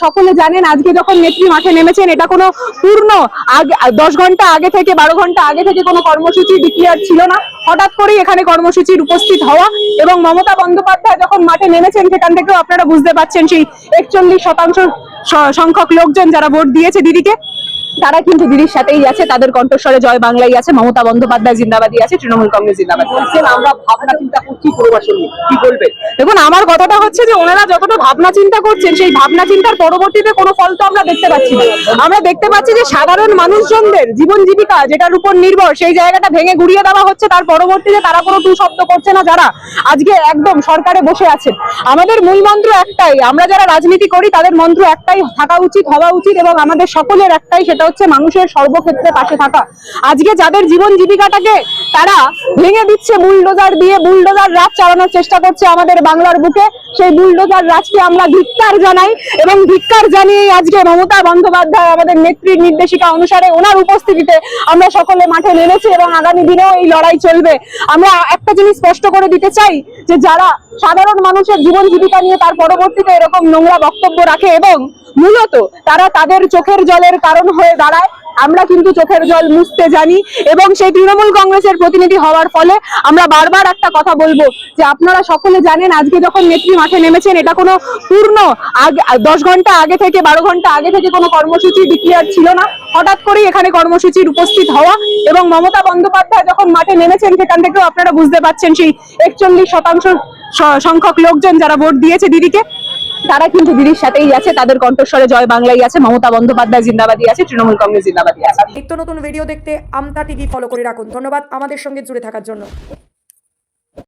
সকলে জানেন আজকে যখন নেত্রী মাঠে নেমেছেন এটা কোনো পূর্ণ 10 ঘন্টা আগে থেকে 12 ঘন্টা আগে থেকে কোনো কর্মসূচি ডিক্লেয়ার ছিল না। হঠাৎ করেই এখানে কর্মসূচির উপস্থিত হওয়া এবং মমতা বন্দ্যোপাধ্যায় যখন মাঠে নেমেছেন সেখান থেকেও আপনারা বুঝতে পারছেন সেই 41% সংখ্যক লোকজন যারা ভোট দিয়েছে দিদিকে তারা কিন্তু দিদির সাথেই আছে, তাদের কণ্ঠস্বরে জয় বাংলাই আছে, মমতা বন্দ্যোপাধ্যায় জিন্দাবাদী আছে, তৃণমূল কংগ্রেস জিন্দাবাদ। আমরা ভাবনা চিন্তা করছি প্রবাসন নিয়ে, কি বলবেন? দেখুন, আমার কথাটা হচ্ছে যে ওনারা যতটা ভাবনা চিন্তা করছেন সেই ভাবনা চিন্তার পরবর্তীতে কোনো ফল তো আমরা দেখতে পাচ্ছি না। আমরা দেখতে পাচ্ছি যে সাধারণ মানুষজনদের জীবন জীবিকা যেটার উপর নির্ভর সেই জায়গাটা ভেঙে গুড়িয়ে দেওয়া হচ্ছে, তার পরবর্তীতে তারা কোনো টু শব্দ করছে না যারা আজকে একদম সরকারে বসে আছেন। আমাদের মূল মন্ত্র একটাই, আমরা যারা রাজনীতি করি তাদের মন্ত্র একটাই থাকা উচিত, হওয়া উচিত এবং আমাদের সকলের একটাই, সেটা হচ্ছে মানুষের সর্বক্ষেত্রে পাশে থাকা। আজকে যাদের জীবন জীবিকাটাকে তারা ভেঙে দিচ্ছে বুলডোজার দিয়ে, বুলডোজার রাজ চালানোর চেষ্টা করছে আমাদের বাংলার বুকে, সেই বুলডোজার রাজকে আমরা ধিক্কার জানাই এবং ধিক্কার জানিয়ে আজকে মমতা বন্দ্যোপাধ্যায় আমাদের নেত্রীর নির্দেশিকা অনুসারে ওনার উপস্থিতিতে আমরা সকলে মাঠে নেমেছি এবং আগামী দিনেও এই লড়াই চলবে। আমরা একটা জিনিস স্পষ্ট করে দিতে চাই যে যারা সাধারণ মানুষের জীবন জীবিকা নিয়ে তার পরবর্তীতে এরকম নোংরা বক্তব্য রাখে এবং মূলত তারা তাদের চোখের জলের কারণ হয়ে দাঁড়ায়, আমরা কিন্তু চোখের জল মুছতে জানি এবং সেই তৃণমূল কংগ্রেসের প্রতিনিধি হওয়ার ফলে আমরা বারবার একটা কথা বলবো যে আপনারা সকলে জানেন আজকে যখন নেত্রী মাঠে নেমেছেন এটা কোনো পূর্ণ 10 ঘন্টা আগে থেকে 12 ঘন্টা আগে থেকে কোনো কর্মসূচি ডিক্লেয়ার ছিল না। হঠাৎ করেই এখানে কর্মসূচির উপস্থিত হওয়া এবং মমতা বন্দ্যোপাধ্যায় যখন মাঠে নেমেছেন সেখান থেকেও আপনারা বুঝতে পারছেন সেই 41% সংখ্যক লোকজন যারা ভোট দিয়েছে দিদিকে তারা কিন্তু দিদির সাথেই আছে, তাদের কণ্ঠস্বরে জয় বাংলাই আছে, মমতা বন্দ্যোপাধ্যায় জিন্দাবাদী আছে, তৃণমূল কংগ্রেস জিন্দাবাদী আছে। নিত্য নতুন ভিডিও দেখতে আমতা টিভি ফলো করে রাখুন। ধন্যবাদ আমাদের সঙ্গে জুড়ে থাকার জন্য।